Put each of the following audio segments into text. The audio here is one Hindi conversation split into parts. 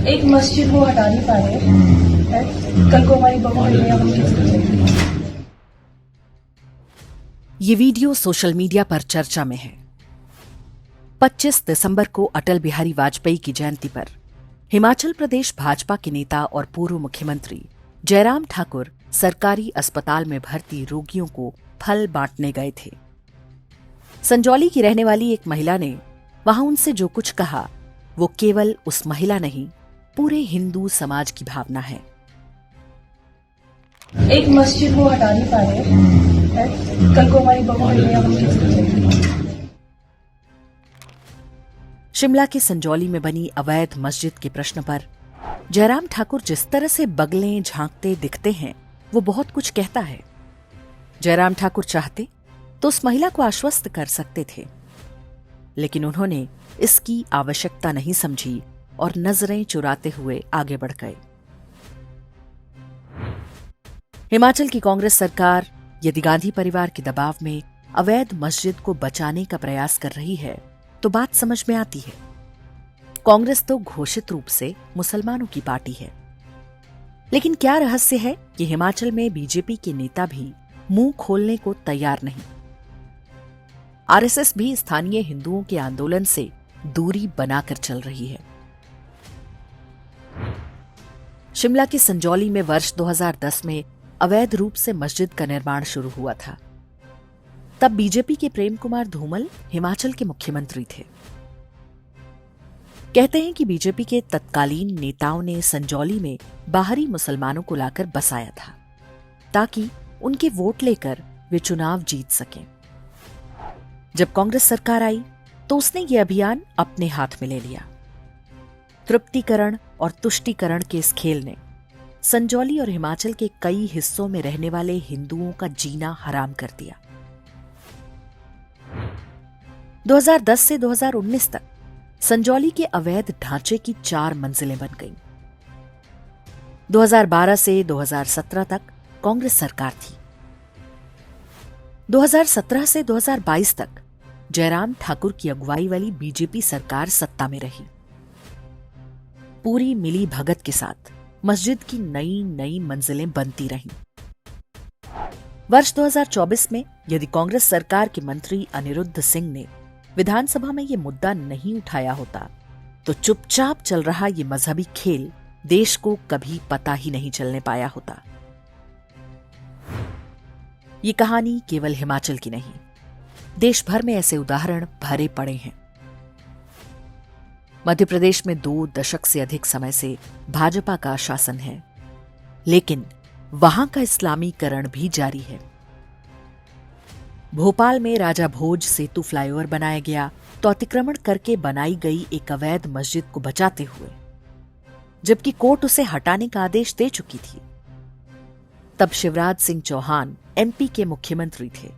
एक मस्जिद वो हटा नहीं पा रहे हैं। कल को हमारी बहू बेटियां हम कैसे करेंगे? ये वीडियो सोशल मीडिया पर चर्चा में है। 25 दिसंबर को अटल बिहारी वाजपेयी की जयंती पर हिमाचल प्रदेश भाजपा के नेता और पूर्व मुख्यमंत्री जयराम ठाकुर सरकारी अस्पताल में भर्ती रोगियों को फल बांटने गए थे। संजौली की रहने वाली एक महिला ने वहां उनसे जो कुछ कहा वो केवल उस महिला नहीं, पूरे हिंदू समाज की भावना है। एक मस्जिद वो हटा नहीं पा रहे हैं। कल को हमारी बहू बेटियां हम कैसे करेंगे? शिमला के संजौली में बनी अवैध मस्जिद के प्रश्न पर जयराम ठाकुर जिस तरह से बगलें झांकते दिखते हैं वो बहुत कुछ कहता है। जयराम ठाकुर चाहते तो उस महिला को आश्वस्त कर सकते थे, लेकिन उन्होंने इसकी आवश्यकता नहीं समझी और नजरें चुराते हुए आगे बढ़ गए। हिमाचल की कांग्रेस सरकार यदि गांधी परिवार के दबाव में अवैध मस्जिद को बचाने का प्रयास कर रही है तो बात समझ में आती है। कांग्रेस तो घोषित रूप से मुसलमानों की पार्टी है, लेकिन क्या रहस्य है कि हिमाचल में बीजेपी के नेता भी मुंह खोलने को तैयार नहीं। आरएसएस भी स्थानीय हिंदुओं के आंदोलन से दूरी बनाकर चल रही है। शिमला के संजौली में वर्ष 2010 में अवैध रूप से मस्जिद का निर्माण शुरू हुआ था। तब बीजेपी के प्रेम कुमार धूमल हिमाचल के मुख्यमंत्री थे। कहते हैं कि बीजेपी के तत्कालीन नेताओं ने संजौली में बाहरी मुसलमानों को लाकर बसाया था ताकि उनके वोट लेकर वे चुनाव जीत सकें। जब कांग्रेस सरकार आई तो उसने ये अभियान अपने हाथ में ले लिया। तृप्तिकरण और तुष्टीकरण के इस खेल ने संजौली और हिमाचल के कई हिस्सों में रहने वाले हिंदुओं का जीना हराम कर दिया। 2010 से 2019 तक संजौली के अवैध ढांचे की 4 मंजिलें बन गईं। 2012 से 2017 तक कांग्रेस सरकार थी। 2017 से 2022 तक जयराम ठाकुर की अगुवाई वाली बीजेपी सरकार सत्ता में रही। पूरी मिली भगत के साथ मस्जिद की नई नई मंजिलें बनती रहीं। वर्ष 2024 में यदि कांग्रेस सरकार के मंत्री अनिरुद्ध सिंह ने विधानसभा में ये मुद्दा नहीं उठाया होता तो चुपचाप चल रहा ये मजहबी खेल देश को कभी पता ही नहीं चलने पाया होता। ये कहानी केवल हिमाचल की नहीं, देश भर में ऐसे उदाहरण भरे पड़े हैं। मध्य प्रदेश में 2 दशक से अधिक समय से भाजपा का शासन है, लेकिन वहां का इस्लामीकरण भी जारी है। भोपाल में राजा भोज सेतु फ्लाईओवर बनाया गया तो अतिक्रमण करके बनाई गई एक अवैध मस्जिद को बचाते हुए, जबकि कोर्ट उसे हटाने का आदेश दे चुकी थी। तब शिवराज सिंह चौहान एमपी के मुख्यमंत्री थे।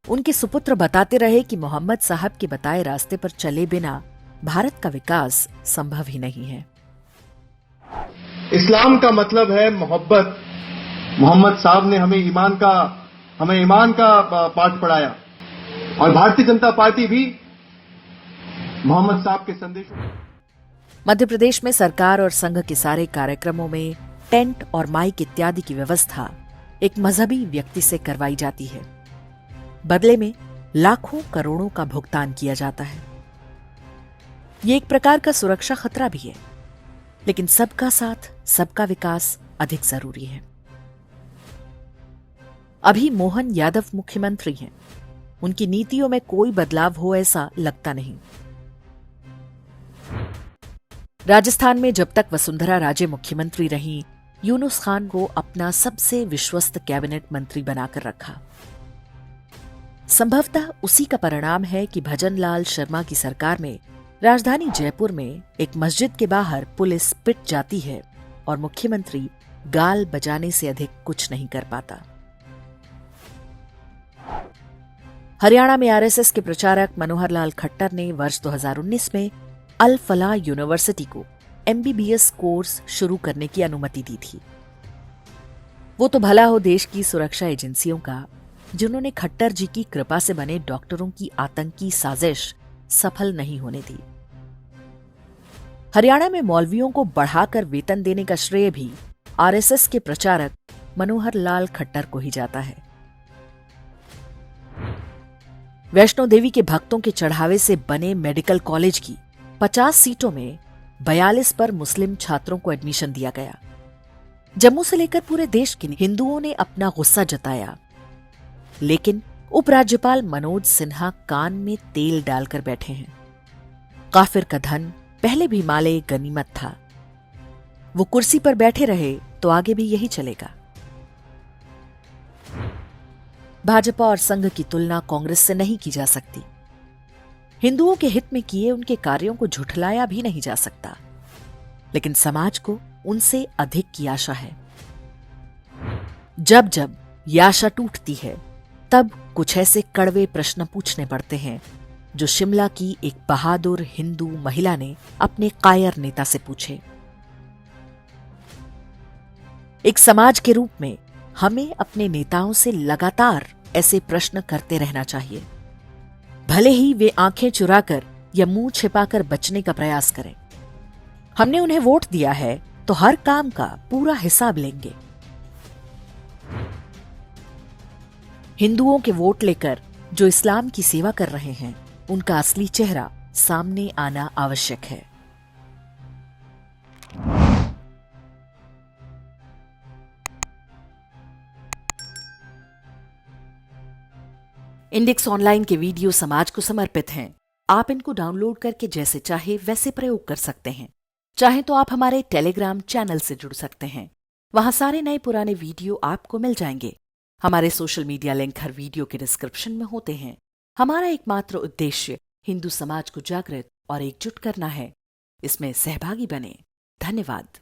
उनके सुपुत्र बताते रहे कि मोहम्मद साहब के बताए रास्ते पर चले बिना भारत का विकास संभव ही नहीं है। इस्लाम का मतलब है मोहब्बत। मोहम्मद साहब ने हमें ईमान का पाठ पढ़ाया और भारतीय जनता पार्टी भी मोहम्मद साहब के संदेशों। मध्य प्रदेश में सरकार और संघ के सारे कार्यक्रमों में टेंट और माइक इत्यादि की व्यवस्था एक मजहबी व्यक्ति से करवाई जाती है। बदले में लाखों करोड़ों का भुगतान किया जाता है। ये एक प्रकार का सुरक्षा खतरा भी है, लेकिन सबका साथ सबका विकास अधिक जरूरी है। अभी मोहन यादव मुख्यमंत्री हैं। उनकी नीतियों में कोई बदलाव हो ऐसा लगता नहीं। राजस्थान में जब तक वसुंधरा राजे मुख्यमंत्री रहीं, यूनुस खान को अपना सबसे विश्वस्त कैबिनेट मंत्री बनाकर रखा। संभवतः उसी का परिणाम है कि भजन लाल शर्मा की सरकार में राजधानी जयपुर में एक मस्जिद के बाहर पुलिस पिट जाती है और मुख्यमंत्री गाल बजाने से अधिक कुछ नहीं कर पाता। हरियाणा में आरएसएस के प्रचारक मनोहर लाल खट्टर ने वर्ष 2019 में अल फलाह यूनिवर्सिटी को एमबीबीएस कोर्स शुरू करने की अनुमति दी थी। वो तो भला हो देश की सुरक्षा एजेंसियों का, जिन्होंने खट्टर जी की कृपा से बने डॉक्टरों की आतंकी साजिश सफल नहीं होने दी। हरियाणा में मौलवियों को बढ़ाकर वेतन देने का श्रेय भी आरएसएस के प्रचारक मनोहर लाल खट्टर को ही जाता है। वैष्णो देवी के भक्तों के चढ़ावे से बने मेडिकल कॉलेज की 50 सीटों में 42 पर मुस्लिम छात्रों को एडमिशन दिया गया। जम्मू से लेकर पूरे देश के हिंदुओं ने अपना गुस्सा जताया, लेकिन उपराज्यपाल मनोज सिन्हा कान में तेल डालकर बैठे हैं। काफिर का धन पहले भी माले गनीमत था, वो कुर्सी पर बैठे रहे तो आगे भी यही चलेगा। भाजपा और संघ की तुलना कांग्रेस से नहीं की जा सकती। हिंदुओं के हित में किए उनके कार्यों को झुठलाया भी नहीं जा सकता, लेकिन समाज को उनसे अधिक की आशा है। जब जब ये आशा टूटती है, तब कुछ ऐसे कड़वे प्रश्न पूछने पड़ते हैं जो शिमला की एक बहादुर हिंदू महिला ने अपने कायर नेता से पूछे। एक समाज के रूप में हमें अपने नेताओं से लगातार ऐसे प्रश्न करते रहना चाहिए, भले ही वे आंखें चुराकर या मुंह छिपाकर बचने का प्रयास करें। हमने उन्हें वोट दिया है तो हर काम का पूरा हिसाब लेंगे। हिंदुओं के वोट लेकर जो इस्लाम की सेवा कर रहे हैं, उनका असली चेहरा सामने आना आवश्यक है। इंडेक्स ऑनलाइन के वीडियो समाज को समर्पित हैं। आप इनको डाउनलोड करके जैसे चाहे वैसे प्रयोग कर सकते हैं। चाहे तो आप हमारे टेलीग्राम चैनल से जुड़ सकते हैं, वहां सारे नए पुराने वीडियो आपको मिल जाएंगे। हमारे सोशल मीडिया लिंक हर वीडियो के डिस्क्रिप्शन में होते हैं। हमारा एकमात्र उद्देश्य हिंदू समाज को जागृत और एकजुट करना है। इसमें सहभागी बने। धन्यवाद।